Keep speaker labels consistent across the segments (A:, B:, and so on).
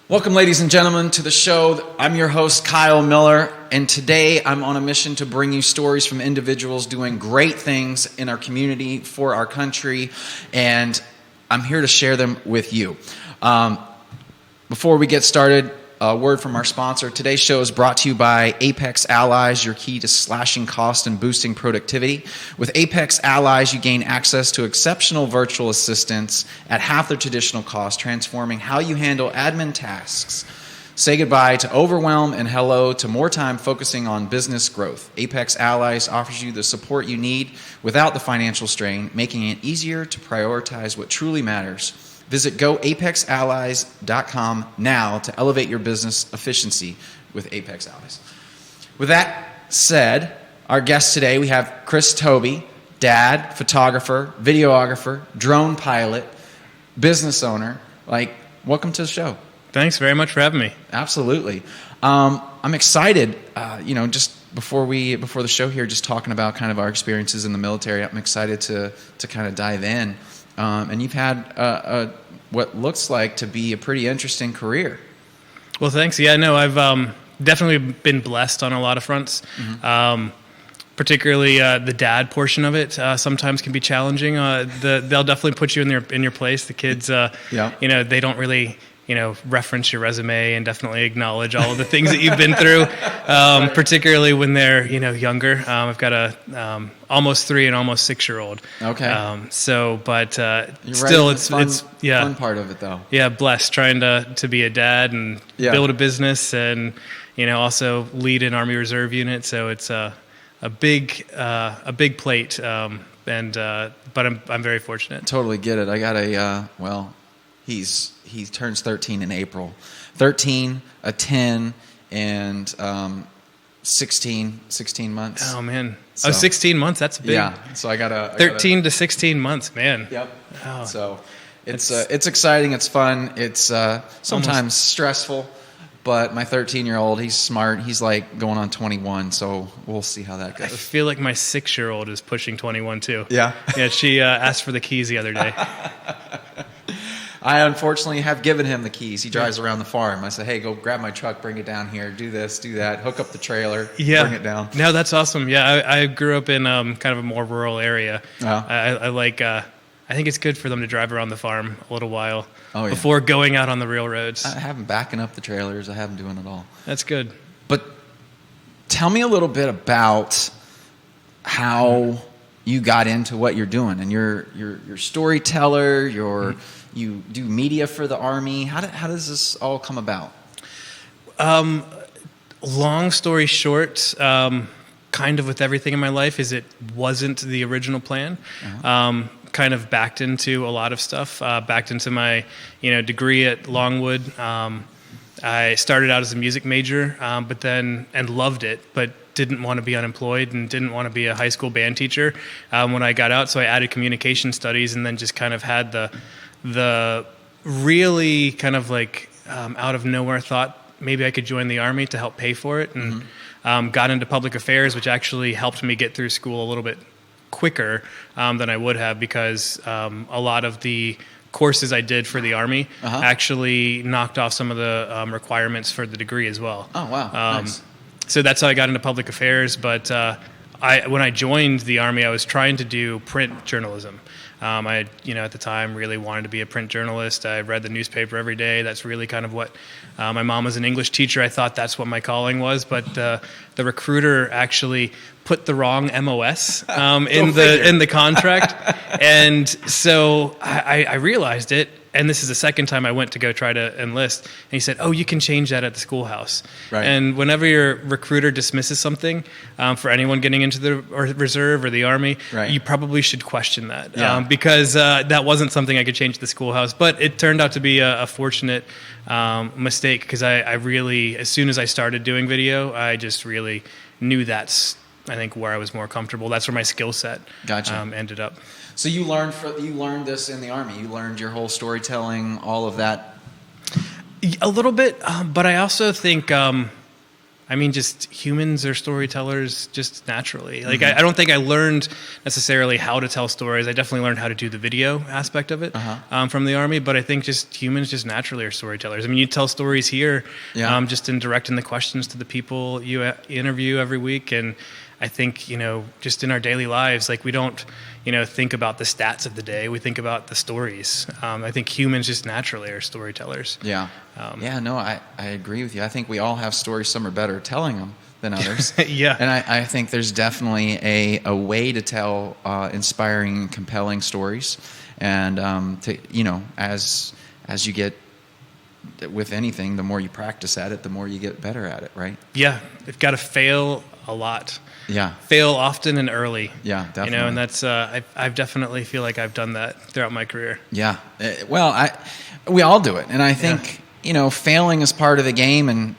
A: Welcome, ladies and gentlemen, to the show. I'm your host, Kyle Miller, and today I'm on a mission to bring you stories from individuals doing great things in our community, for our country, and I'm here to share them with you. Before we get started, a word from our sponsor. Today's show is brought to you by Apex Allies, your key to slashing cost and boosting productivity. With Apex Allies, you gain access to exceptional virtual assistants at half their traditional cost, transforming how you handle admin tasks. Say goodbye to overwhelm and hello to more time focusing on business growth. Apex Allies offers you the support you need without the financial strain, making it easier to prioritize what truly matters. Visit goapexallies.com now to elevate your business efficiency with Apex Allies. With that said, our guest today, we have Chris Tobey, dad, photographer, videographer, drone pilot, business owner. Welcome to the show.
B: Thanks very much for having me.
A: Absolutely. I'm excited, just before the show here, just talking about kind of our experiences in the military. I'm excited to kind of dive in. And you've had what looks like to be a pretty interesting career.
B: Well, thanks. Yeah, no, I've definitely been blessed on a lot of fronts. Mm-hmm. Particularly the dad portion of it sometimes can be challenging. They'll definitely put you in your place. The kids, they don't really reference your resume and definitely acknowledge all of the things that you've been through, particularly when they're, younger. I've got a almost 3 and almost 6-year-old.
A: Okay.
B: Still,
A: right.
B: it's
A: fun part of it though.
B: Yeah. Blessed trying to be a dad and build a business and, also lead an Army Reserve unit. So it's a big plate. But I'm very fortunate.
A: Totally get it. I got he turns 13 in April. 13, a 10, and 16 months.
B: Oh, man. 16 months, that's big.
A: Yeah, so I got
B: 13 to 16 months, man.
A: Yep.
B: Oh,
A: so it's exciting, it's fun, it's sometimes stressful, but my 13-year-old, he's smart. He's like going on 21, so we'll see how that goes.
B: I feel like my 6-year-old is pushing 21 too.
A: Yeah?
B: Yeah, she asked for the keys the other day.
A: I unfortunately have given him the keys. He drives around the farm. I said, hey, go grab my truck, bring it down here, do this, do that, hook up the trailer, bring it down.
B: No, that's awesome. Yeah, I grew up in kind of a more rural area. I think it's good for them to drive around the farm a little while before going out on the real roads.
A: I have them backing up the trailers. I have them doing it all.
B: That's good.
A: But tell me a little bit about how you got into what you're doing. And you're storyteller, you do media for the Army. How does this all come about?
B: Long story short, kind of with everything in my life is it wasn't the original plan. Uh-huh. Kind of backed into a lot of stuff. Backed into my degree at Longwood. I started out as a music major, and loved it, but didn't want to be unemployed and didn't want to be a high school band teacher when I got out. So I added communication studies and then just kind of had the really kind of out of nowhere thought maybe I could join the Army to help pay for it, and got into public affairs, which actually helped me get through school a little bit quicker than I would have, because a lot of the courses I did for the Army actually knocked off some of the requirements for the degree as well.
A: Oh, wow. Nice.
B: So that's how I got into public affairs. But when I joined the Army, I was trying to do print journalism. I at the time really wanted to be a print journalist. I read the newspaper every day. That's really kind of what my mom was an English teacher. I thought that's what my calling was. But the recruiter actually put the wrong MOS in the contract, and so I realized it. And this is the second time I went to go try to enlist. And he said, oh, you can change that at the schoolhouse. Right. And whenever your recruiter dismisses something, for anyone getting into the reserve or the Army, you probably should question that. Because that wasn't something I could change at the schoolhouse. But it turned out to be a fortunate mistake, because I really, as soon as I started doing video, I just really knew that's, I think, where I was more comfortable. That's where my skill set ended up.
A: So you learned this in the Army. You learned your whole storytelling, all of that.
B: A little bit, but I also think I mean, just humans are storytellers just naturally. Like, I don't think I learned necessarily how to tell stories. I definitely learned how to do the video aspect of it from the Army, but I think just humans just naturally are storytellers. I mean, you tell stories here just in directing the questions to the people you interview every week, and I think, just in our daily lives, like, we don't, think about the stats of the day. We think about the stories. I think humans just naturally are storytellers.
A: Yeah. I agree with you. I think we all have stories. Some are better at telling them than others.
B: Yeah.
A: And I think there's definitely a way to tell inspiring, compelling stories. And, as you get with anything, the more you practice at it, the more you get better at it, right?
B: Yeah. You've got to fail a lot.
A: Yeah.
B: Fail often and early.
A: Yeah, definitely.
B: And that's, I've definitely feel like I've done that throughout my career.
A: Yeah. Well, we all do it. And I think, failing is part of the game, and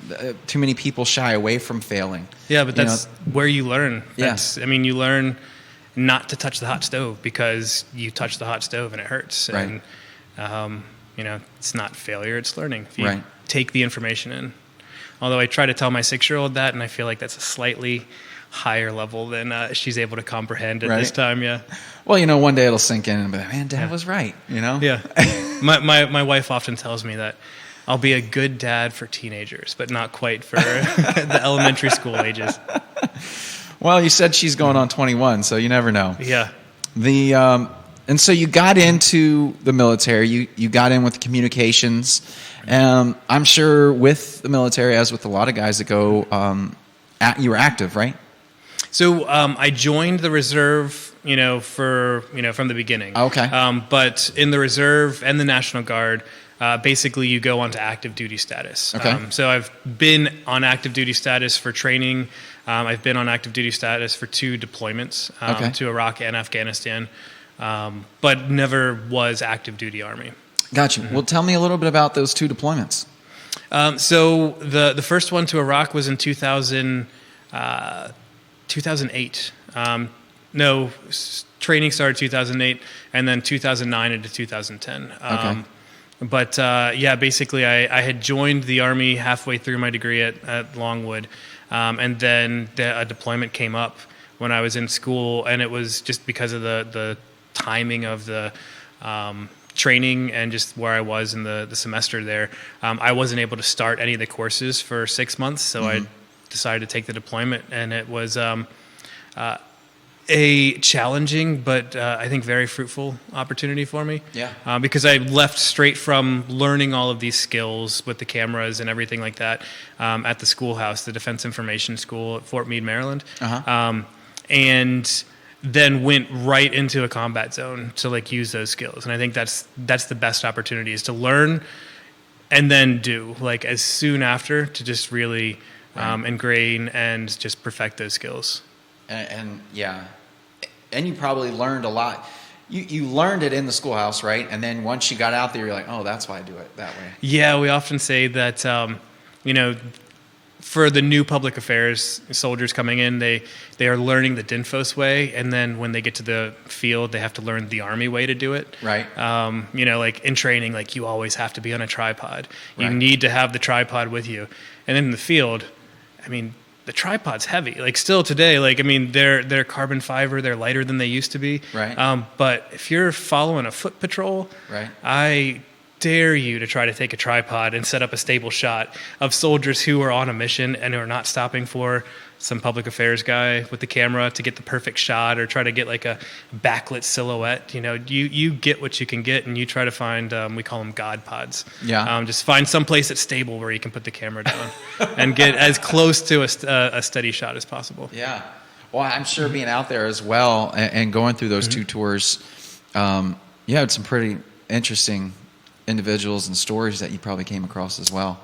A: too many people shy away from failing.
B: Yeah, but that's where you learn.
A: Yes.
B: I mean, you learn not to touch the hot stove because you touch the hot stove and it hurts.
A: Right.
B: And, it's not failure, it's learning. If you
A: Right.
B: take the information in. Although I try to tell my 6-year-old that, and I feel like that's a slightly higher level than she's able to comprehend at this time. Yeah.
A: Well, one day it'll sink in and be like, man, Dad was right.
B: Yeah. My wife often tells me that I'll be a good dad for teenagers, but not quite for the elementary school ages.
A: Well, you said she's going on 21, so you never know.
B: Yeah.
A: And so you got into the military. You got in with communications. I'm sure with the military, as with a lot of guys that go, you were active, right?
B: So I joined the reserve, from the beginning.
A: Okay.
B: But in the reserve and the National Guard, basically you go on to active duty status.
A: Okay.
B: So I've been on active duty status for training. I've been on active duty status for 2 deployments to Iraq and Afghanistan, but never was active duty Army.
A: Gotcha. Well, tell me a little bit about those 2 deployments.
B: So the first one to Iraq was in 2008. Training started 2008, and then 2009 into 2010.
A: Okay.
B: But basically I had joined the Army halfway through my degree at Longwood, and then a deployment came up when I was in school, and it was just because of the timing of the training and just where I was in the semester there. I wasn't able to start any of the courses for 6 months, so I decided to take the deployment, and it was a challenging but I think very fruitful opportunity for me.
A: Yeah.
B: Because I left straight from learning all of these skills with the cameras and everything like that at the schoolhouse, the Defense Information School at Fort Meade, Maryland. And then went right into a combat zone to use those skills. And I think that's the best opportunity, is to learn and then do as soon after, to just really ingrain and just perfect those skills.
A: And you probably learned a lot. You learned it in the schoolhouse, right? And then once you got out there, you're like, oh, that's why I do it that way.
B: Yeah, we often say that, for the new public affairs soldiers coming in, they are learning the DINFOS way, and then when they get to the field, they have to learn the Army way to do it.
A: Right.
B: In training, you always have to be on a tripod. You
A: Right.
B: need to have the tripod with you. And then in the field, the tripod's heavy. Still today, they're carbon fiber, they're lighter than they used to be.
A: Right.
B: But if you're following a foot patrol,
A: Right.
B: I dare you to try to take a tripod and set up a stable shot of soldiers who are on a mission and who are not stopping for some public affairs guy with the camera to get the perfect shot, or try to get a backlit silhouette. You get what you can get, and you try to find, we call them God pods.
A: Yeah.
B: Just find some place that's stable where you can put the camera down and get as close to a steady shot as possible.
A: Yeah. Well, I'm sure being out there as well and going through those 2 tours, you had some pretty interesting individuals and stories that you probably came across as well.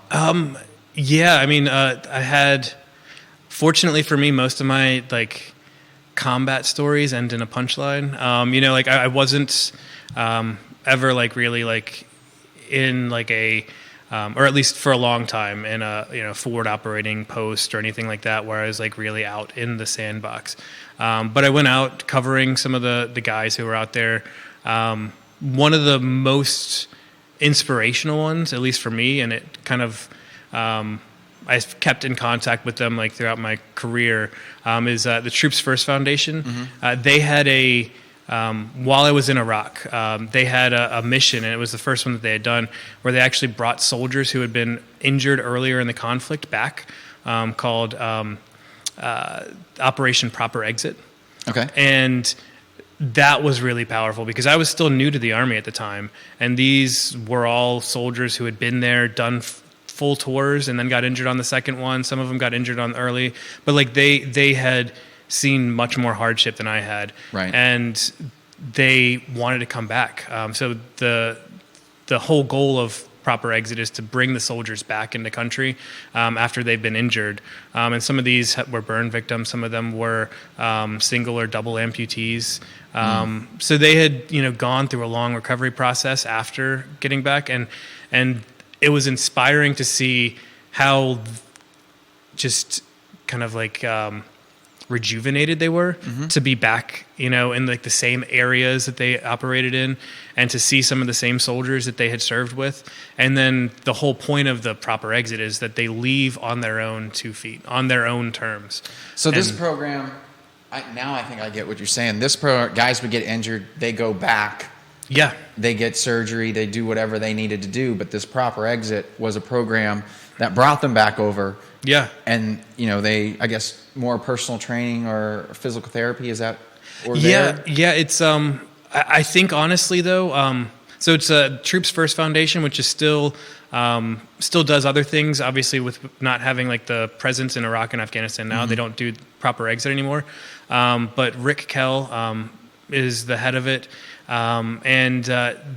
B: Yeah, I had, fortunately for me, most of my combat stories end in a punchline. I wasn't ever really in a or at least for a long time in a forward operating post or anything like that, where I was really out in the sandbox. But I went out covering some of the guys who were out there. One of the most inspirational ones, at least for me, and it kind of I've kept in contact with them like throughout my career is the Troops First Foundation. They had while I was in Iraq, they had a mission, and it was the first one that they had done, where they actually brought soldiers who had been injured earlier in the conflict back, called Operation Proper Exit.
A: Okay.
B: And that was really powerful because I was still new to the Army at the time, and these were all soldiers who had been there, done full tours, and then got injured on the second one. Some of them got injured on early, but like they had seen much more hardship than I had,
A: right?
B: And they wanted to come back. So the whole goal of Proper Exit is to bring the soldiers back into country after they've been injured. And some of these were burn victims. Some of them were single or double amputees. So they had gone through a long recovery process after getting back, and it was inspiring to see how just kind of like rejuvenated they were to be back, in like the same areas that they operated in, and to see some of the same soldiers that they had served with. And then the whole point of the Proper Exit is that they leave on their own 2 feet, on their own terms.
A: So this program, now I think I get what you're saying. This guys would get injured, they go back.
B: Yeah.
A: They get surgery, they do whatever they needed to do, but this Proper Exit was a program that brought them back over. Yeah. And, they, I guess, more personal training or physical therapy, is that? Or
B: yeah, it's, I think honestly though, so it's a Troops First Foundation, which is still does other things, obviously with not having like the presence in Iraq and Afghanistan now, they don't do Proper Exit anymore. But Rick Kell is the head of it. And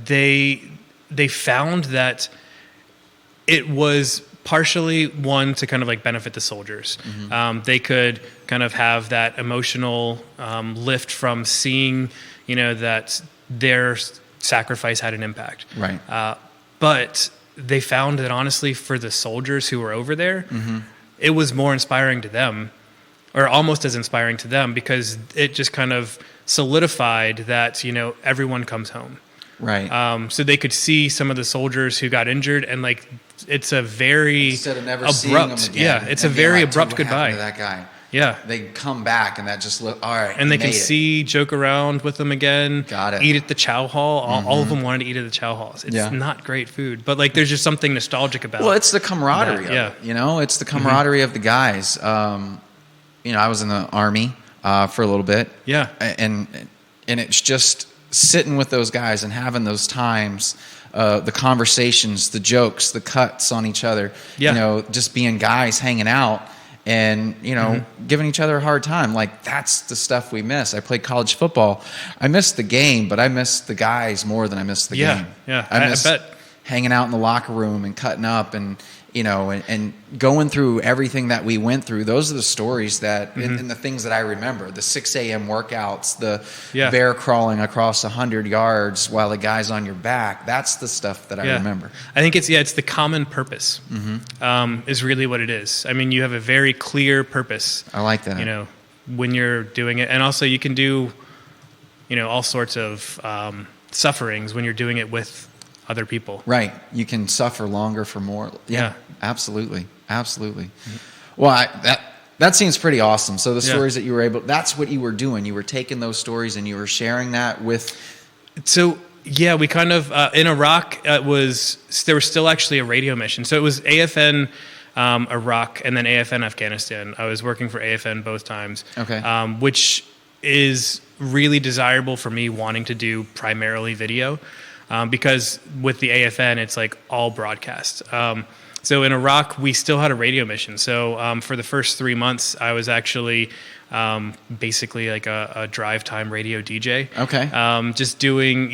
B: they found that it was partially one to kind of like benefit the soldiers. They could kind of have that emotional lift from seeing, that their sacrifice had an impact.
A: Right.
B: But they found that honestly, for the soldiers who were over there, it was more inspiring to them, or almost as inspiring to them, because it just kind of solidified that, everyone comes home. Right. So they could see some of the soldiers who got injured, and like, it's a very
A: instead of never seeing them again,
B: yeah, it's a very abrupt goodbye.
A: To that guy.
B: Yeah.
A: They come back, and that just all right.
B: And they can joke around with them again.
A: Got it.
B: Eat at the chow hall. All of them wanted to eat at the chow halls. It's not great food, but like, there's just something nostalgic about it.
A: Well, it's the camaraderie of it, it's the camaraderie of the guys. I was in the Army for a little bit. Yeah. And it's just sitting with those guys and having those times, the conversations, the jokes, the cuts on each other, just being guys hanging out and, giving each other a hard time. Like, that's the stuff we miss. I played college football. I missed the game, but I missed the guys more than I missed the game.
B: Yeah,
A: I
B: bet.
A: Hanging out in the locker room and cutting up and, and going through everything that we went through. Those are the stories that, and the things that I remember. The 6 a.m. workouts, the bear crawling across 100 yards while the guy's on your back. That's the stuff that I remember.
B: I think it's the common purpose is really what it is. I mean, you have a very clear purpose.
A: I like that.
B: When you're doing it. And also you can do, all sorts of sufferings when you're doing it with other people.
A: Right. You can suffer longer for more. Yeah. Absolutely. Well, that seems pretty awesome. So the stories that you were that's what you were doing. You were taking those stories and you were sharing that with.
B: So yeah, we kind of, in Iraq, there was still actually a radio mission. So it was AFN Iraq and then AFN Afghanistan. I was working for AFN both times. Okay. Which is really desirable for me wanting to do primarily video. Because with the AFN, it's like all broadcast. So in Iraq, we still had a radio mission. So for the first 3 months, I was actually basically like a drive time radio DJ. Okay. Just doing,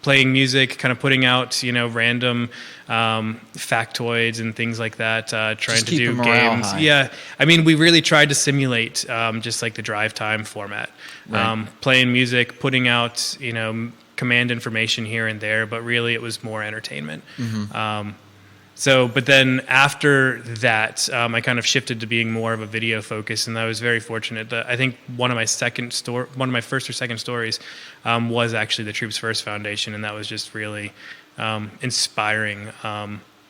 B: playing music, kind of putting out, random factoids and things like that, trying to do games. High. Yeah. I mean, we really tried to simulate just like the drive time format. Right. Playing music, putting out, command information here and there, but really it was more entertainment. But then after that, I kind of shifted to being more of a video focus, and I was very fortunate. I think one of my first or second stories was actually the Troops First Foundation, and that was just really inspiring.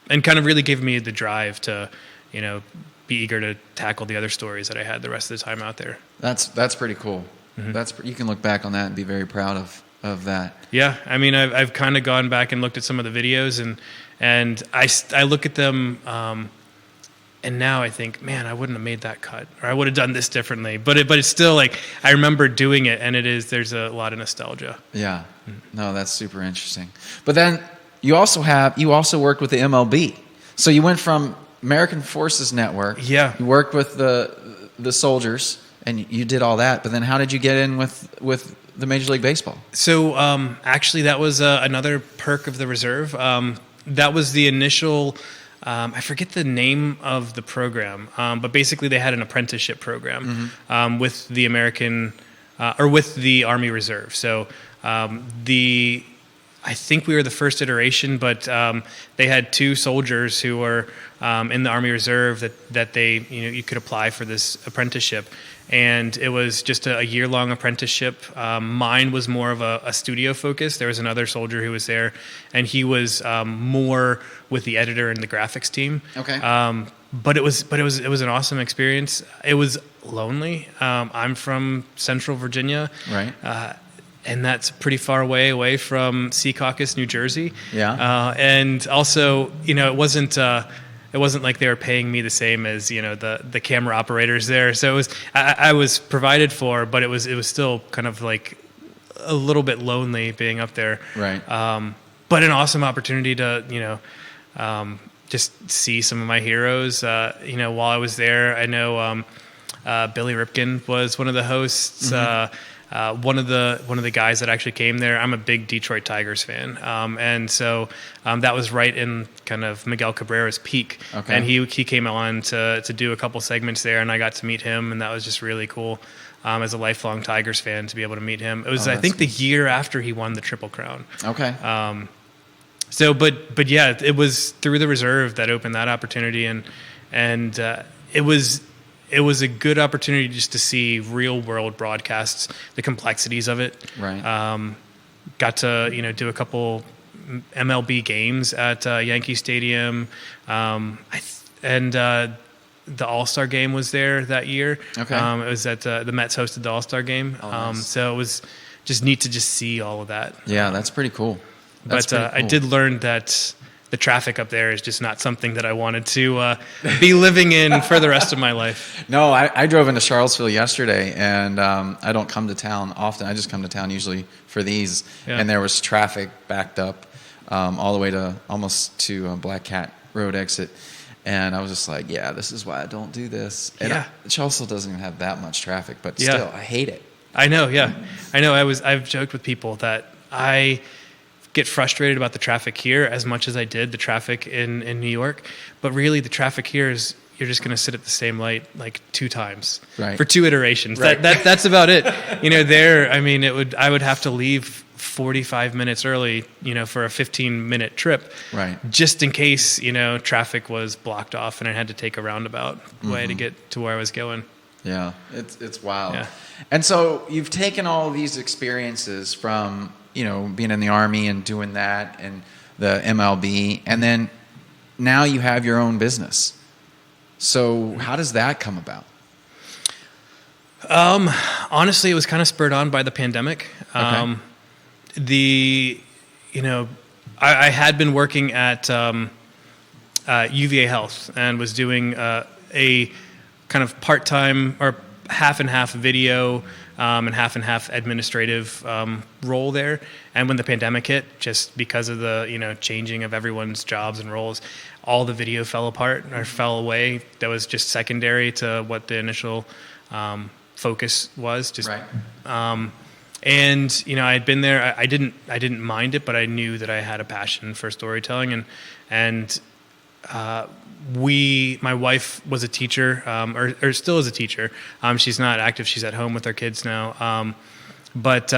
B: and kind of really gave me the drive to, be eager to tackle the other stories that I had the rest of the time out there.
A: That's pretty cool. You can look back on that and be very proud of that.
B: Yeah, I mean, I've kind of gone back and looked at some of the videos, and I look at them, and now I think, man, I wouldn't have made that cut, or I would have done this differently. But it's still like I remember doing it, and there's a lot of nostalgia.
A: Yeah, no, that's super interesting. But then you also worked with the MLB, so you went from American Forces Network.
B: Yeah,
A: you worked with the soldiers, and you did all that. But then how did you get in with the Major League Baseball?
B: So actually, that was another perk of the reserve. That was the initial. I forget the name of the program, but basically they had an apprenticeship program with the American or with the Army Reserve. So I think we were the first iteration, but they had 2 soldiers who were in the Army Reserve that they you could apply for this apprenticeship, and it was just a year-long apprenticeship. Mine was more of a studio focus. There was another soldier who was there, and he was more with the editor and the graphics team.
A: Okay.
B: But it was an awesome experience. It was lonely. I'm from Central Virginia.
A: Right.
B: And that's pretty far away from Secaucus, New Jersey.
A: Yeah.
B: And also, it wasn't like they were paying me the same as the camera operators there. So it was I was provided for, but it was still kind of like a little bit lonely being up there.
A: Right.
B: But an awesome opportunity to just see some of my heroes. While I was there, I know Billy Ripken was one of the hosts. One of the guys that actually came there, I'm a big Detroit Tigers fan, and so that was right in kind of Miguel Cabrera's peak.
A: Okay.
B: And he came on to do a couple segments there, and I got to meet him, and that was just really cool. As a lifelong Tigers fan, to be able to meet him, it was I think the year after he won the Triple Crown.
A: Okay.
B: So, but yeah, it was through the reserve that opened that opportunity, and it was a good opportunity just to see real world broadcasts, the complexities of it.
A: Right.
B: Got to do a couple MLB games at Yankee Stadium, and the All-Star game was there that year.
A: Okay.
B: It was at the Mets hosted the All-Star game.
A: Oh, nice.
B: So it was just neat to just see all of that.
A: Yeah, that's pretty cool.
B: But I did learn that the traffic up there is just not something that I wanted to be living in for the rest of my life.
A: No, I drove into Charlottesville yesterday, and I don't come to town often. I just come to town usually for these. Yeah. And there was traffic backed up all the way to almost to Black Cat Road exit. And I was just like, yeah, this is why I don't do this. And Charlottesville doesn't even have that much traffic, but still, I hate it.
B: I know, yeah. I know. I've joked with people that I get frustrated about the traffic here as much as I did the traffic in New York. But really, the traffic here is you're just going to sit at the same light like 2 times for 2 iterations. Right. That's about it. There, I mean, I would have to leave 45 minutes early, for a 15-minute trip,
A: right? Just
B: in case, traffic was blocked off and I had to take a roundabout way to get to where I was going.
A: Yeah, it's wild.
B: Yeah.
A: And so you've taken all these experiences from, being in the Army and doing that and the MLB, and then now you have your own business. So how does that come about?
B: Honestly, it was kind of spurred on by the pandemic. Okay. I had been working at UVA Health and was doing a kind of part-time or half and half video and half administrative role there. And when the pandemic hit, just because of the changing of everyone's jobs and roles, all the video fell apart or fell away. That was just secondary to what the initial focus was. Just
A: right.
B: And I had been there. I didn't mind it, but I knew that I had a passion for storytelling, and my wife was a teacher, or still is a teacher. She's not active. She's at home with our kids now. But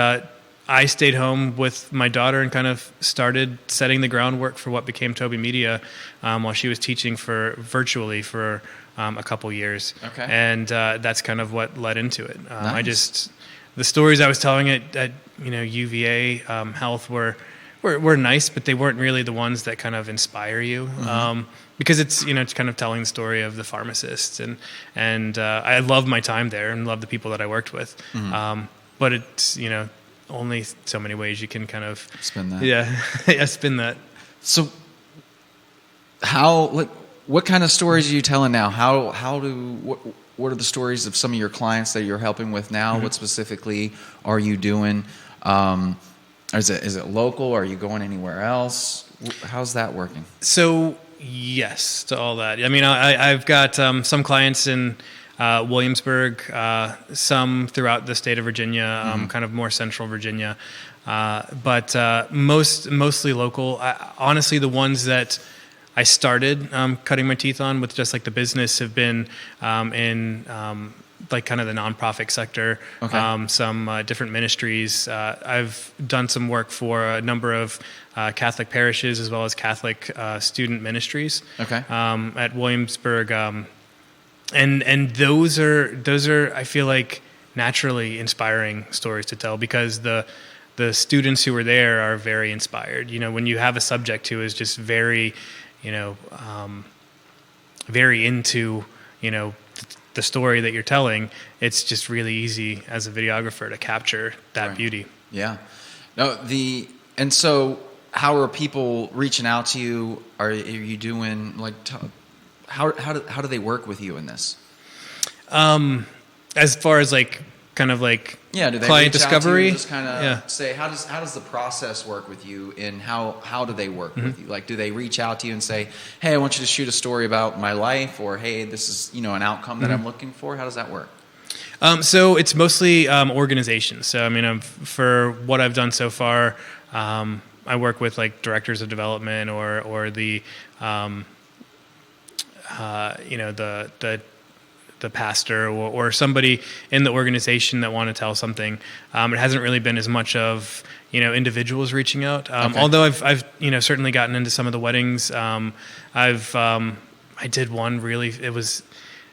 B: I stayed home with my daughter and kind of started setting the groundwork for what became Tobey Media while she was teaching virtually for a couple years.
A: Okay.
B: And that's kind of what led into it.
A: Nice.
B: The stories I was telling at UVA Health were were nice, but they weren't really the ones that kind of inspire you. Because it's it's kind of telling the story of the pharmacist, and I love my time there and love the people that I worked with. But it's only so many ways you can kind of
A: spin that.
B: Yeah, spin that.
A: So, what kind of stories are you telling now? What are the stories of some of your clients that you're helping with now? What specifically are you doing? Is it local? Are you going anywhere else? How's that working?
B: So yes to all that. I mean, I've got some clients in Williamsburg, some throughout the state of Virginia, kind of more central Virginia, but mostly local. Honestly, the ones that I started cutting my teeth on with just like the business have been in like kind of the nonprofit sector, some different ministries. I've done some work for a number of Catholic parishes as well as Catholic student ministries at Williamsburg. And those are I feel like naturally inspiring stories to tell because the students who are there are very inspired. When you have a subject who is just very, very into, the story that you're telling, it's just really easy as a videographer to capture that beauty. Yeah.
A: No, and so how are people reaching out to you? Are you doing like, how do they work with you in this?
B: As far as like, kind of like
A: do they
B: client
A: reach
B: discovery,
A: out to you and just kind of say how does the process work with you, and how do they work with you? Like, do they reach out to you and say, hey, I want you to shoot a story about my life, or hey, this is an outcome that I'm looking for? How does that work?
B: So it's mostly organizations. So I mean, for what I've done so far, I work with like directors of development or the the pastor or somebody in the organization that want to tell something. It hasn't really been as much of individuals reaching out. Although I've certainly gotten into some of the weddings. I did one really. It was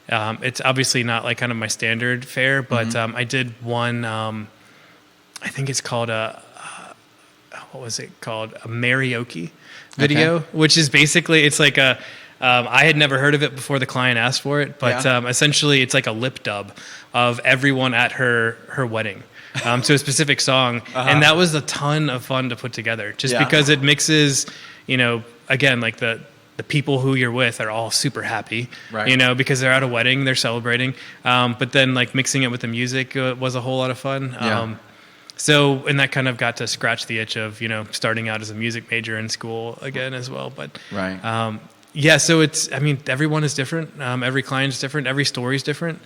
B: it's obviously not like kind of my standard fare, but I did one. I think it's called what was it called? A karaoke video, which is basically it's like a. I had never heard of it before the client asked for it, but essentially it's like a lip dub of everyone at her wedding to a specific song. And that was a ton of fun to put together just because it mixes, again, like the people who you're with are all super happy, because they're at a wedding, they're celebrating. But then like mixing it with the music was a whole lot of fun. And that kind of got to scratch the itch of, starting out as a music major in school again as well. But so everyone is different. Every client is different. Every story is different.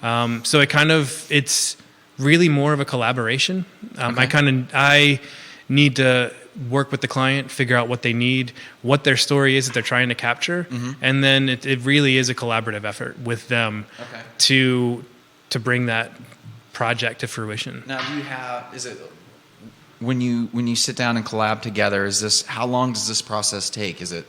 B: So it's really more of a collaboration. I need to work with the client, figure out what they need, what their story is that they're trying to capture. And then it really is a collaborative effort with them to bring that project to fruition.
A: Now, when you sit down and collab together, how long does this process take? Is it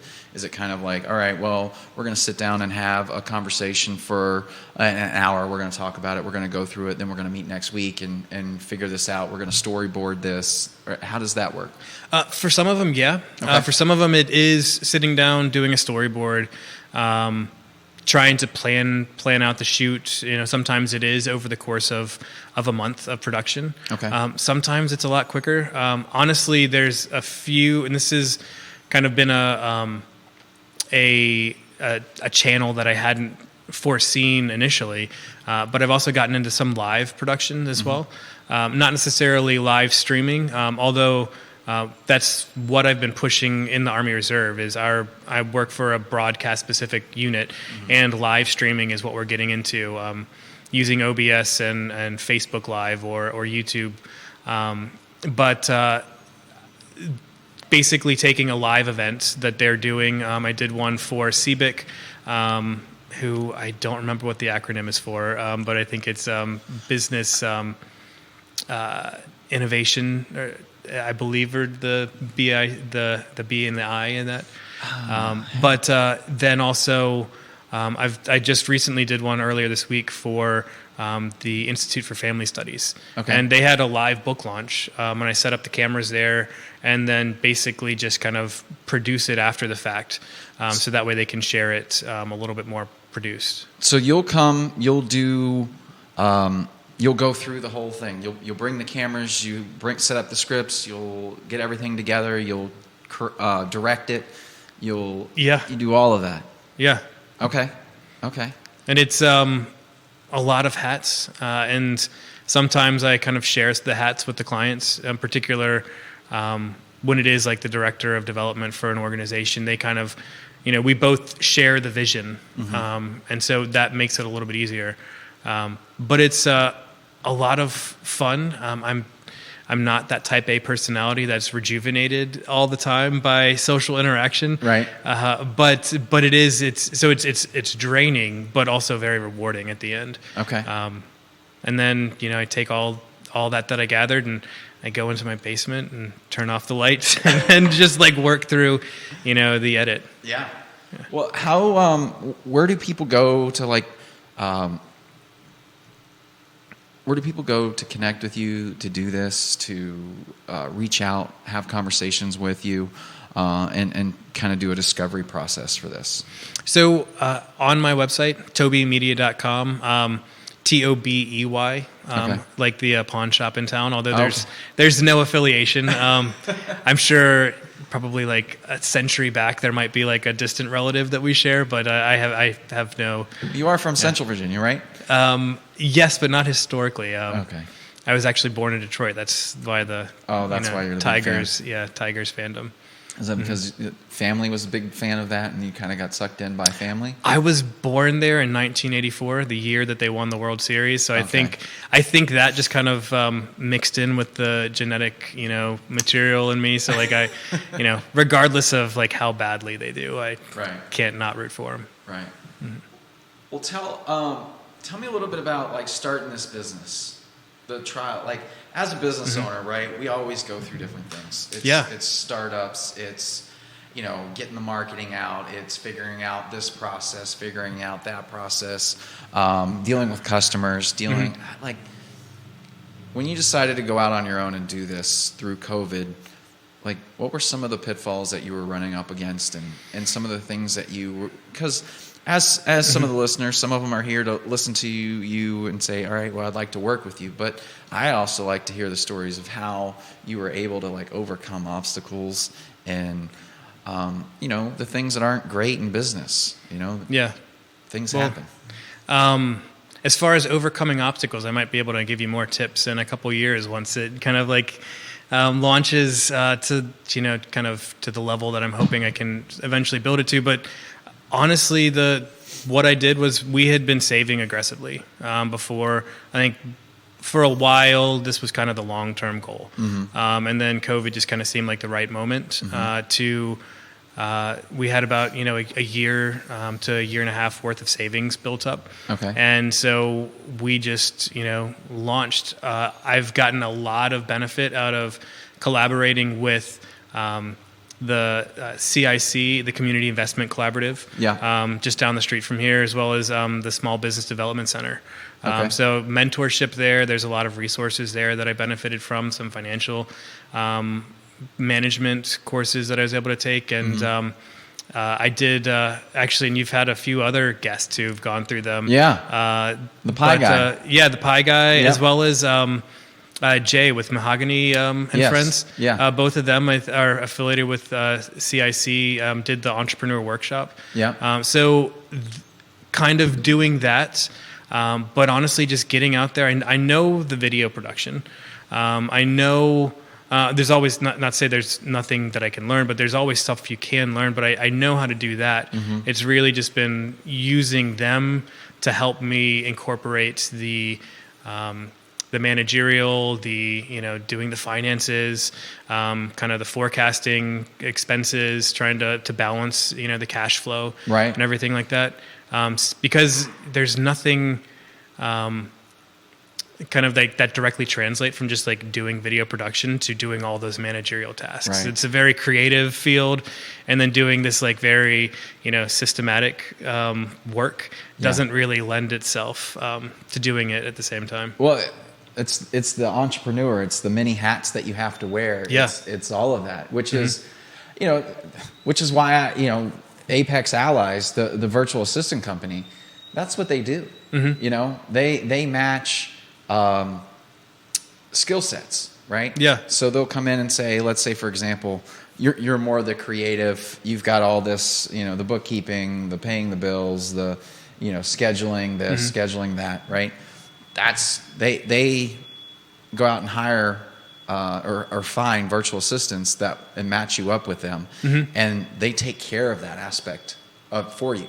A: kind of like, all right, well, we're going to sit down and have a conversation for an hour. We're going to talk about it. We're going to go through it. Then we're going to meet next week and figure this out. We're going to storyboard this. How does that work?
B: For some of them, yeah. For some of them, it is sitting down, doing a storyboard, trying to plan out the shoot. Sometimes it is over the course of a month of production. Sometimes it's a lot quicker. Honestly, there's a few, and this has kind of been a channel that I hadn't foreseen initially, but I've also gotten into some live production as well. Not necessarily live streaming, although that's what I've been pushing in the Army Reserve. I work for a broadcast specific unit, and live streaming is what we're getting into, using OBS and Facebook Live or YouTube, but basically taking a live event that they're doing. I did one for CBIC, who I don't remember what the acronym is for, but I think it's business innovation. I believe, or the B and the I in that. But then also, I just recently did one earlier this week for the Institute for Family Studies.
A: Okay.
B: And they had a live book launch, and I set up the cameras there, and then basically just kind of produce it after the fact, so that way they can share it a little bit more produced.
A: So you'll come, you'll do, you'll go through the whole thing. You'll bring the cameras, set up the scripts, you'll get everything together, you'll direct it, you do all of that.
B: Yeah.
A: Okay.
B: And it's a lot of hats, and sometimes I kind of share the hats with the clients. In particular, when it is like the director of development for an organization, they kind of, we both share the vision, and so that makes it a little bit easier. But it's a lot of fun. I'm not that type A personality that's rejuvenated all the time by social interaction.
A: Right.
B: But it's draining, but also very rewarding at the end.
A: Okay.
B: And then, I take all that I gathered, and I go into my basement and turn off the lights and just like work through, the edit.
A: Yeah. Well, how, where do people go to where do people go to connect with you, to do this, to reach out, have conversations with you, and kind of do a discovery process for this? So
B: on my website, tobeymedia.com, Tobey, like the pawn shop in town, although there's no affiliation. I'm sure probably like a century back there might be like a distant relative that we share, but I have no.
A: You are from Central Virginia, right?
B: Yes, but not historically.
A: Okay.
B: I was actually born in Detroit. That's why why you're the Tigers. Yeah, Tigers fandom.
A: Is that because family was a big fan of that, and you kind of got sucked in by family?
B: I was born there in 1984, the year that they won the World Series. So I think that just kind of mixed in with the genetic, material in me. So like I, regardless of like how badly they do, I can't not root for them.
A: Right. Mm-hmm. Well, tell me a little bit about like starting this business, the trial. Like as a business owner, right? We always go through different things. It's startups. It's getting the marketing out. It's figuring out this process, figuring out that process, dealing with customers, like when you decided to go out on your own and do this through COVID. Like, what were some of the pitfalls that you were running up against, and some of the things that you were, because as some of the listeners, some of them are here to listen to you and say, all right, well, I'd like to work with you. But I also like to hear the stories of how you were able to like overcome obstacles and, the things that aren't great in business, things happen.
B: As far as overcoming obstacles, I might be able to give you more tips in a couple years once it kind of like launches to kind of to the level that I'm hoping I can eventually build it to. But honestly, what I did was we had been saving aggressively before. I think for a while this was kind of the long-term goal, and then COVID just kind of seemed like the right moment to. We had about a year to a year and a half worth of savings built up. Okay. And so we just launched. I've gotten a lot of benefit out of collaborating with the CIC, the Community Investment Collaborative. Yeah. Just down the street from here, as well as the Small Business Development Center. Okay. So mentorship there. There's a lot of resources there that I benefited from. Some financial. Management courses that I was able to take, and I did actually, and you've had a few other guests who've gone through them. Yeah, the pie guy. The pie guy, as well as Jay with Mahogany and Friends. Yeah, both of them are affiliated with CIC. Did the entrepreneur workshop. Yeah. So kind of doing that, but honestly, just getting out there. I know the video production. I know. There's always not say there's nothing that I can learn, but there's always stuff you can learn. But I know how to do that. It's really just been using them to help me incorporate the managerial, doing the finances, kind of the forecasting expenses, trying to balance the cash flow, and everything like that. Because there's nothing. kind of like that directly translate from just like doing video production to doing all those managerial tasks.
A: Right.
B: It's a very creative field, and then doing this like very, systematic work doesn't really lend itself to doing it at the same time.
A: Well, it's the entrepreneur. It's the many hats that you have to wear.
B: Yeah.
A: It's all of that, which is, which is why Apex Allies, the virtual assistant company, that's what they do. They match skill sets, right?
B: Yeah.
A: So they'll come in and say, let's say, for example, you're more the creative. You've got all this, the bookkeeping, the paying the bills, the, scheduling this, scheduling that, right? That's they go out and hire or find virtual assistants and match you up with them, and they take care of that aspect for you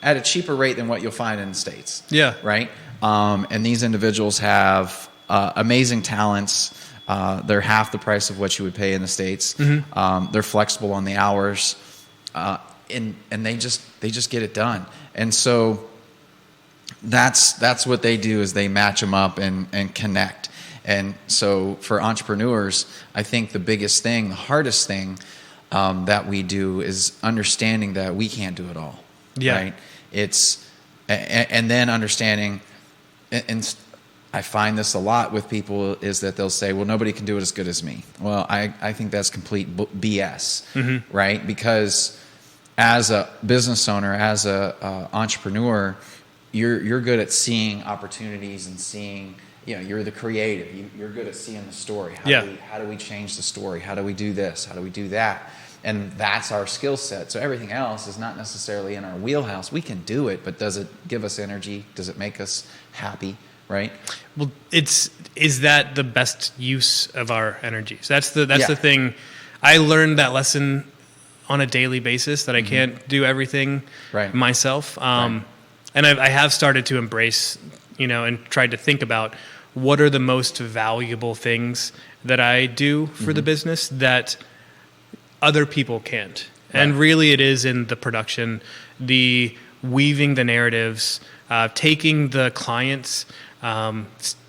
A: at a cheaper rate than what you'll find in the States.
B: Yeah.
A: Right. And these individuals have amazing talents. They're half the price of what you would pay in the States. They're flexible on the hours, and they just get it done. And so that's what they do, is they match them up and connect. And so for entrepreneurs, I think the biggest thing, the hardest thing that we do is understanding that we can't do it all.
B: Yeah.
A: Right. And then understanding, and I find this a lot with people, is that they'll say, well, nobody can do it as good as me. Well, I think that's complete BS, right? Because as a business owner, as a entrepreneur, you're good at seeing opportunities and seeing, you're the creative. You're good at seeing the story. How do we change the story? How do we do this? How do we do that? And that's our skill set. So everything else is not necessarily in our wheelhouse. We can do it, but does it give us energy? Does it make us happy? Right?
B: Well, is that the best use of our energies? That's the thing. I learned that lesson on a daily basis, that I can't do everything myself. And I have started to embrace, and tried to think about what are the most valuable things that I do for the business that other people can't. Right. And really it is in the production, the weaving the narratives, taking the clients,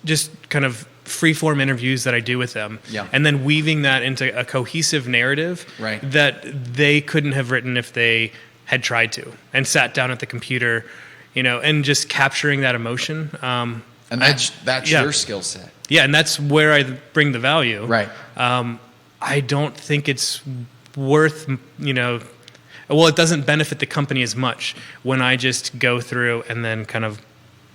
B: just kind of free-form interviews that I do with them, and then weaving that into a cohesive narrative that they couldn't have written if they had tried to, and sat down at the computer, and just capturing that emotion. And
A: that's your skill set.
B: Yeah, and that's where I bring the value.
A: Right.
B: I don't think it's worth, it doesn't benefit the company as much when I just go through and then kind of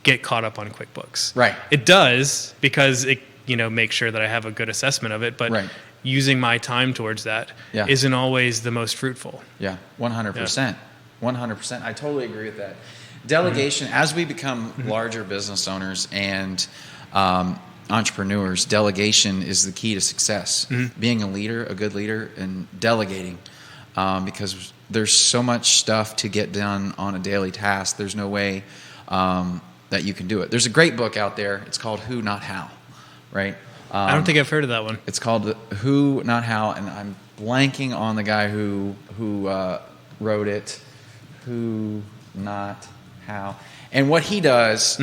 B: get caught up on QuickBooks. Right. It does, because it, makes sure that I have a good assessment of it, but using my time towards that isn't always the most fruitful. Yeah, 100%. 100%. I totally agree with that. Delegation, as we become larger business owners and entrepreneurs, delegation is the key to success. Being a leader, a good leader, and delegating, because there's so much stuff to get done on a daily task. There's no way that you can do it. There's a great book out there. It's called Who, Not How, right? I don't think I've heard of that one.
A: It's called Who, Not How, and I'm blanking on the guy who wrote it. Who, Not How. And what he does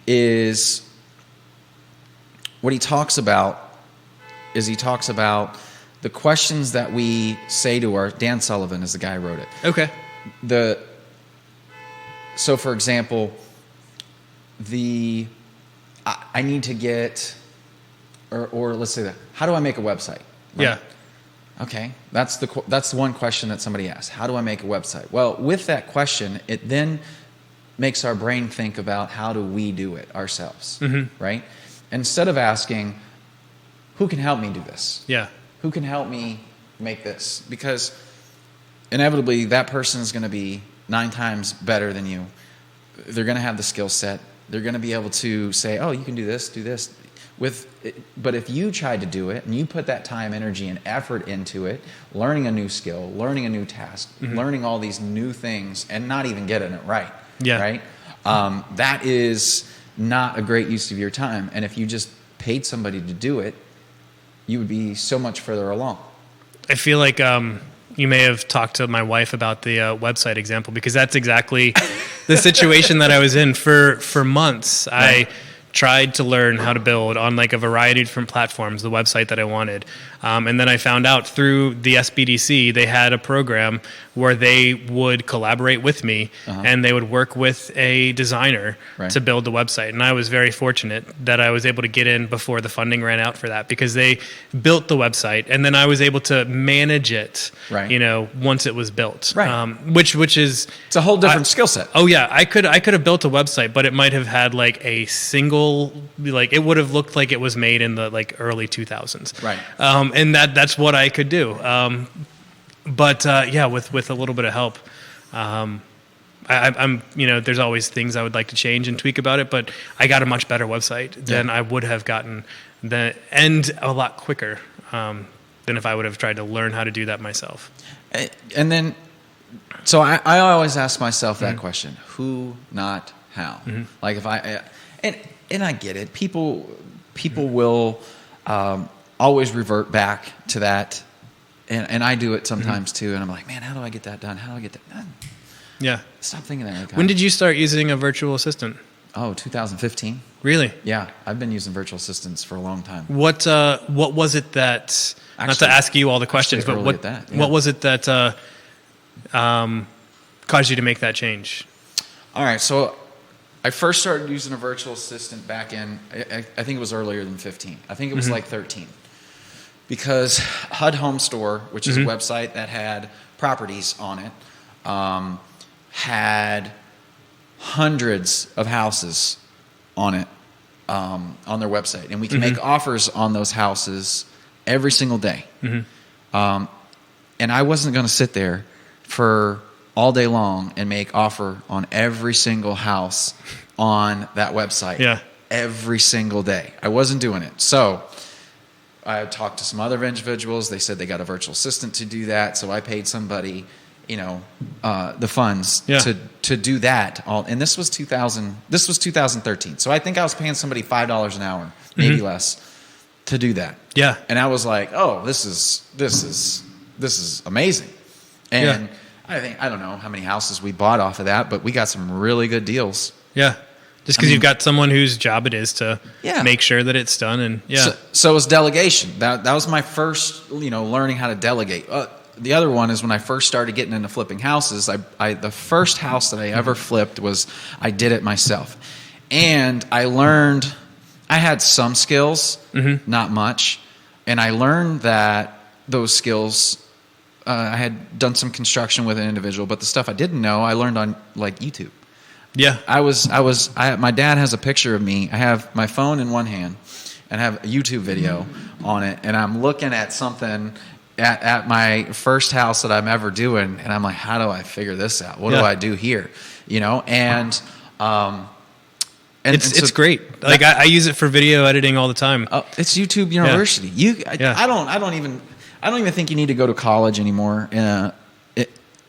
A: is, what he talks about is the questions that we say to Dan Sullivan is the guy who wrote it. Okay. So for example, I need to get, or let's say that, how do I make a website? Right? Yeah. Okay, that's the one question that somebody asks. How do I make a website? Well, with that question, it then makes our brain think about how do we do it ourselves, right? Instead of asking, who can help me do this? Yeah. Who can help me make this? Because inevitably that person is going to be 9 times better than you. They're going to have the skill set. They're going to be able to say, oh, you can do this, do this. But if you tried to do it and you put that time, energy, and effort into it, learning a new skill, learning a new task, learning all these new things, and not even getting it right, right? That is not a great use of your time. And if you just paid somebody to do it, you would be so much further along.
B: I feel like you may have talked to my wife about the website example, because that's exactly the situation that I was in for months. Right. I tried to learn how to build on like a variety of different platforms the website that I wanted. And then I found out through the SBDC, they had a program where they would collaborate with me and they would work with a designer to build the website. And I was very fortunate that I was able to get in before the funding ran out for that, because they built the website and then I was able to manage it, once it was built. Which is...
A: It's a whole different skill set.
B: Oh yeah, I could have built a website, but it might have had like a single, like it would have looked like it was made in the like early 2000s.
A: Right.
B: And that's what I could do. But with a little bit of help, I'm there's always things I would like to change and tweak about it, but I got a much better website than I would have gotten, and a lot quicker than if I would have tried to learn how to do that myself.
A: And then, so I always ask myself that question: who, not how. Like if and I get it. People will always revert back to that, and I do it sometimes too. And I'm like, man, how do I get that done? How do I get that done?
B: Yeah.
A: Stop thinking that. Like,
B: when did you start using a virtual assistant?
A: Oh, 2015.
B: Really?
A: Yeah, I've been using virtual assistants for a long time.
B: What was it that? Actually, not to ask you all the questions, but what was it that caused you to make that change? All
A: right, so I first started using a virtual assistant back in, I think it was earlier than 15. I think it was like 13. Because HUD Home Store, which is a website that had properties on it, had hundreds of houses on it, on their website. And we can make offers on those houses every single day. And I wasn't going to sit there for all day long and make offer on every single house on that website every single day. I wasn't doing it. So I talked to some other individuals. They said they got a virtual assistant to do that. So I paid somebody, the funds to do that. And this was 2013. So I think I was paying somebody $5 an hour, maybe less, to do that.
B: Yeah.
A: And I was like, oh, this is amazing. And I don't know how many houses we bought off of that, but we got some really good deals.
B: Yeah. Just because you've got someone whose job it is to make sure that it's done. And
A: So it's delegation. That was my first, learning how to delegate. The other one is when I first started getting into flipping houses, the first house that I ever flipped I did it myself. And I learned, I had some skills, not much. And I learned that those skills, I had done some construction with an individual, but the stuff I didn't know, I learned on like YouTube.
B: Yeah.
A: My dad has a picture of me. I have my phone in one hand and I have a YouTube video on it. And I'm looking at something at my first house that I'm ever doing. And I'm like, how do I figure this out? What do I do here? And
B: it's great. Like I use it for video editing all the time.
A: It's YouTube University. I don't even think you need to go to college anymore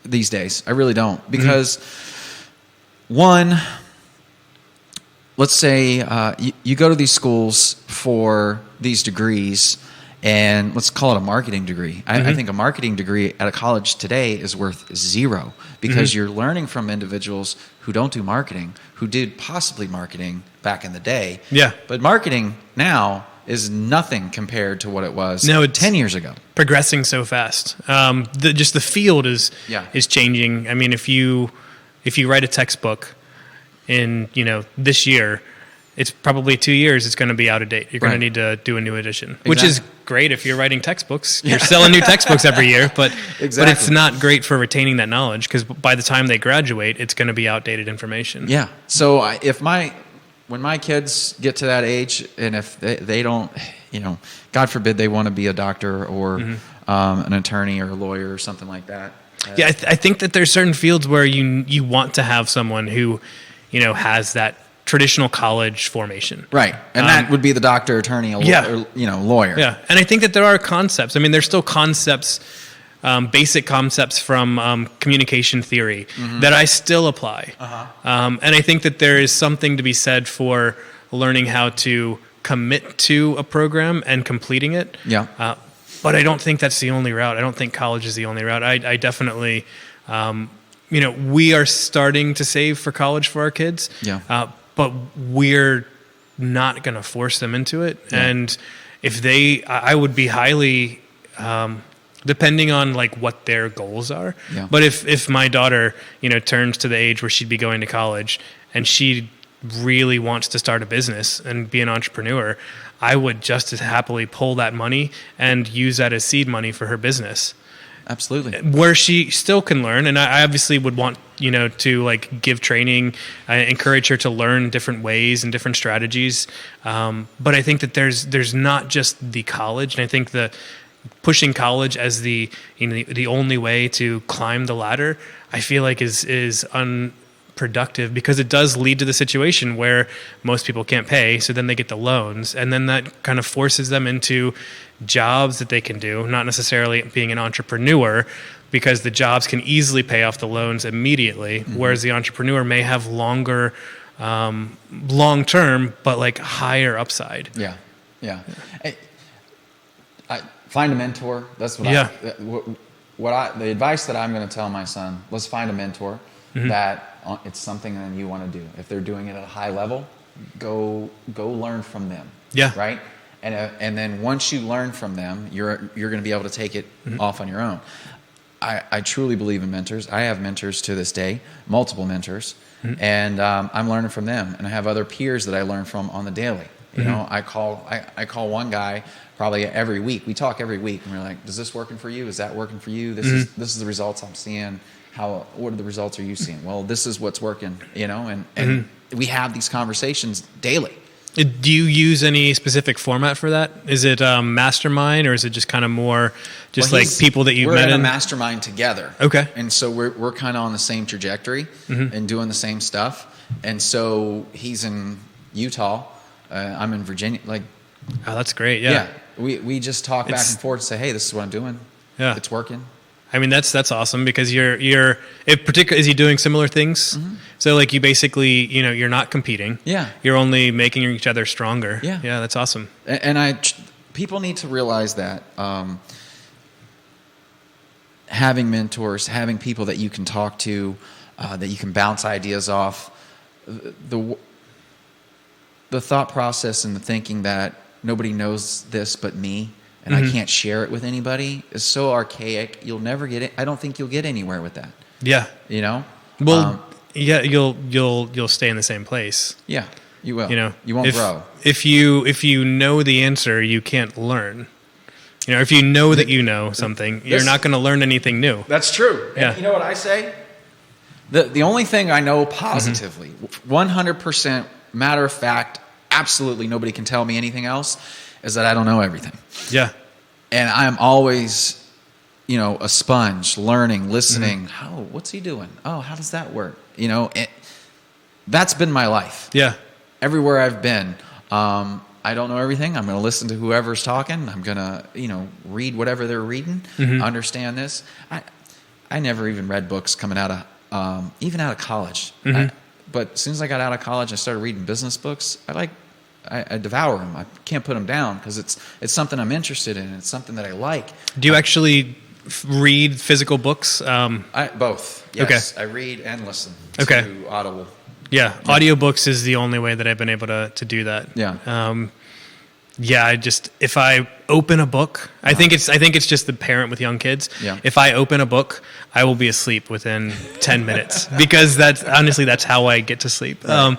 A: these days. I really don't, because one, let's say you go to these schools for these degrees, and let's call it a marketing degree. I think a marketing degree at a college today is worth zero, because you're learning from individuals who don't do marketing, who did possibly marketing back in the day. Yeah. But marketing now is nothing compared to what it was 10 years ago.
B: Progressing so fast. Just the field is changing. I mean, if you write a textbook in this year, it's probably 2 years. It's going to be out of date. You're going to need to do a new edition, which is great if you're writing textbooks. You're selling new textbooks every year, but it's not great for retaining that knowledge, because by the time they graduate, it's going to be outdated information.
A: Yeah. So when my kids get to that age, and if they don't, God forbid they want to be a doctor or an attorney or a lawyer or something like that.
B: I think that there's certain fields where you want to have someone who, has that traditional college formation.
A: Right. And that would be the doctor, attorney, lawyer.
B: Yeah. And I think that there are concepts. I mean, there's still concepts, basic concepts from communication theory that I still apply. And I think that there is something to be said for learning how to commit to a program and completing it. Yeah. But I don't think that's the only route. I don't think college is the only route. I definitely, we are starting to save for college for our kids. Yeah. But we're not going to force them into it. Yeah. And if I would be highly, depending on like what their goals are. Yeah. But if my daughter, turns to the age where she'd be going to college and she really wants to start a business and be an entrepreneur, I would just as happily pull that money and use that as seed money for her business.
A: Absolutely.
B: Where she still can learn. And I obviously would want, to like give training, encourage her to learn different ways and different strategies. But I think that there's not just the college. And I think the pushing college as the only way to climb the ladder, I feel like is unproductive, because it does lead to the situation where most people can't pay, so then they get the loans, and then that kind of forces them into jobs that they can do, not necessarily being an entrepreneur, because the jobs can easily pay off the loans immediately, whereas the entrepreneur may have longer long term but like higher upside.
A: Yeah. I find a mentor. That's what the advice that I'm going to tell my son: let's find a mentor that it's something that you want to do. If they're doing it at a high level, go learn from them. Yeah. Right. And then once you learn from them, you're going to be able to take it off on your own. I truly believe in mentors. I have mentors to this day, multiple mentors, and I'm learning from them. And I have other peers that I learn from on the daily. You know, I call one guy probably every week. We talk every week, and we're like, "Is this working for you? Is that working for you? This is the results I'm seeing. What are the results are you seeing? Well, this is what's working." And we have these conversations daily.
B: Do you use any specific format for that? Is it mastermind, or is it just kind of more just like people that you've met?
A: We're in a mastermind together.
B: Okay.
A: And so we're kind of on the same trajectory and doing the same stuff. And so he's in Utah. I'm in Virginia. Like,
B: oh, that's great. Yeah.
A: We just talk back and forth and say, "Hey, this is what I'm doing. Yeah, it's working."
B: I mean, that's awesome, because you're is he doing similar things? So like you basically, you're not competing. Yeah. You're only making each other stronger. Yeah. Yeah, that's awesome.
A: And people need to realize that having mentors, having people that you can talk to, that you can bounce ideas off, the thought process and the thinking that nobody knows this but me, and I can't share it with anybody, is so archaic. You'll never get it. I don't think you'll get anywhere with that. Yeah.
B: Well, you'll stay in the same place.
A: Yeah, you will. You won't grow.
B: If you know the answer, you can't learn. If you know that you know something, you're not going to learn anything new.
A: That's true. Yeah. And you know what I say? The only thing I know positively, 100% matter of fact, absolutely nobody can tell me anything else, is that I don't know everything. Yeah. And I'm always, a sponge, learning, listening. What's he doing? Oh, how does that work? That's been my life. Yeah. Everywhere I've been, I don't know everything. I'm going to listen to whoever's talking. I'm going to, read whatever they're reading, understand this. I never even read books coming out of, even out of college. But as soon as I got out of college, I started reading business books. I devour them. I can't put them down because it's something I'm interested in. It's something that I like.
B: Do you actually read physical books?
A: Both. Yes. Okay. I read and listen to Audible.
B: Yeah. Audiobooks is the only way that I've been able to do that. Yeah. If I open a book, I think it's just the parent with young kids. Yeah. If I open a book, I will be asleep within 10 minutes because that's how I get to sleep. Right.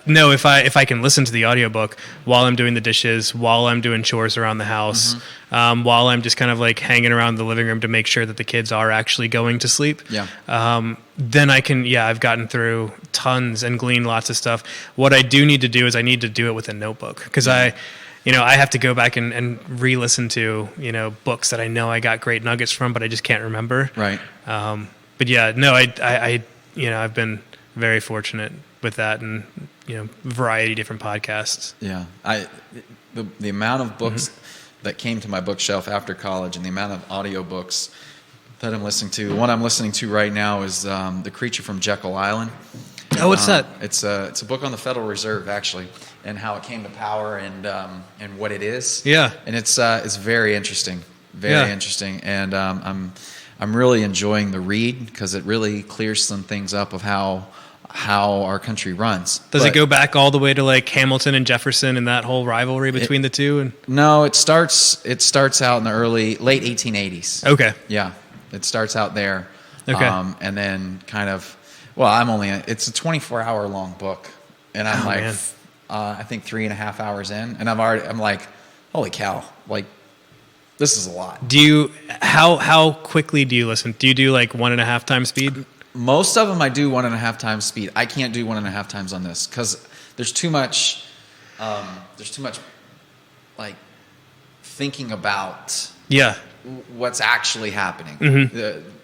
B: No, if I can listen to the audiobook while I'm doing the dishes, while I'm doing chores around the house, while I'm just kind of like hanging around the living room to make sure that the kids are actually going to sleep, then I can, I've gotten through tons and gleaned lots of stuff. What I do need to do is I need to do it with a notebook, because I have to go back and re-listen to, books that I know I got great nuggets from, but I just can't remember. Right. I've been very fortunate with that, and variety of different podcasts. Yeah, the amount of books that came to my bookshelf after college, and the amount of audiobooks that I'm listening to. One I'm listening to right now is The Creature from Jekyll Island. Oh, what's that? It's a book on the Federal Reserve, actually, and how it came to power and what it is. Yeah, and it's very interesting, interesting, and I'm really enjoying the read because it really clears some things up of how
A: how our country runs.
B: Does it go back all the way to like Hamilton and Jefferson and that whole rivalry between the two? And
A: no, it starts out in the late 1880s.
B: okay,
A: Yeah, it starts out there.
B: Okay.
A: And then kind of, well, it's a 24-hour long book, and I'm
B: man.
A: I think 3.5 hours in, and I'm like, holy cow, like this is a lot.
B: How quickly do you listen? Do you do like 1.5 times speed?
A: Most of them I do 1.5 times speed. I can't do 1.5 times on this because there's too much. Like thinking about what's actually happening.
B: Mm-hmm.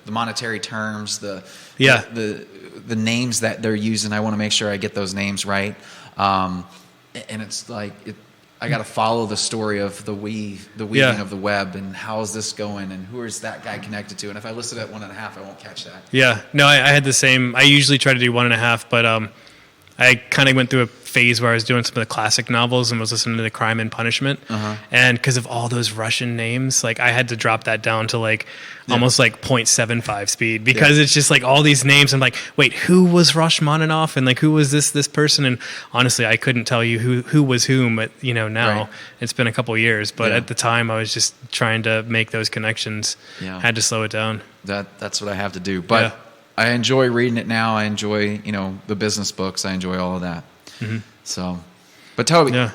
A: The monetary terms, the names that they're using. I want to make sure I get those names right. And it's like I got to follow the story of the weaving of the web, and how is this going, and who is that guy connected to? And if I listen at 1.5, I won't catch that.
B: Yeah, no, I had the same. I usually try to do 1.5, but I kind of went through a phase where I was doing some of the classic novels and was listening to the Crime and Punishment, and because of all those Russian names, like I had to drop that down to like almost like 0.75 speed, because it's just like all these names. I'm like, wait, who was Rashomon, and like who was this person? And honestly, I couldn't tell you who was whom. But now it's been a couple of years, but at the time I was just trying to make those connections. Had to slow it down.
A: That's what I have to do, but. I enjoy reading it now. I enjoy, the business books. I enjoy all of that. Mm-hmm. So, but Tobey,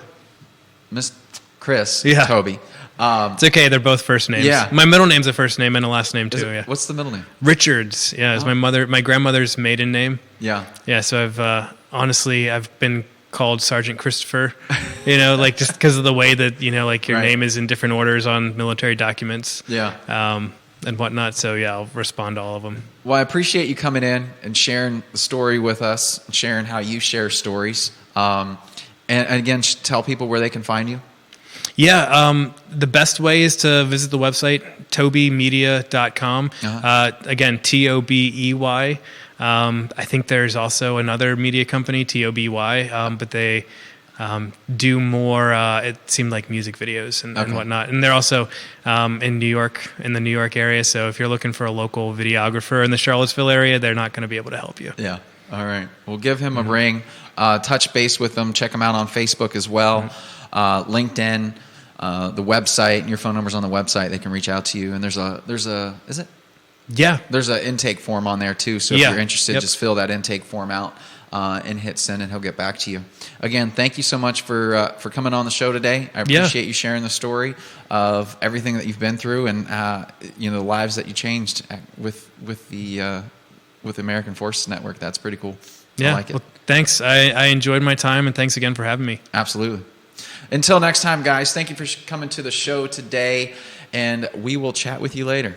A: Miss Chris, Tobey.
B: It's okay. They're both first names.
A: Yeah.
B: My middle name's a first name and a last name too.
A: What's the middle name?
B: Richards. Yeah, it's my grandmother's maiden name.
A: Yeah.
B: Yeah. So I've been called Sergeant Christopher. Like just because of the way that like your name is in different orders on military documents.
A: Yeah.
B: And whatnot. So I'll respond to all of them.
A: Well, I appreciate you coming in and sharing the story with us, and sharing how you share stories. And again, tell people where they can find you. Yeah,
B: the best way is to visit the website, tobeymedia.com. Again, Tobey. I think there's also another media company, Toby, but they do more, it seemed like music videos and whatnot. And they're also in New York, in the New York area. So if you're looking for a local videographer in the Charlottesville area, they're not going to be able to help you.
A: Yeah. All right. Well, give him a ring. Touch base with them. Check them out on Facebook as well. LinkedIn, the website, and your phone number's on the website. They can reach out to you. And there's a is it?
B: Yeah.
A: There's an intake form on there too. So if you're interested, just fill that intake form out. And hit send, and he'll get back to you. Again, thank you so much for coming on the show today. I appreciate you sharing the story of everything that you've been through, and the lives that you changed with the American Forces Network. That's pretty cool.
B: Yeah,
A: I like it.
B: Well, thanks. I enjoyed my time, and thanks again for having me.
A: Absolutely. Until next time, guys. Thank you for coming to the show today, and we will chat with you later.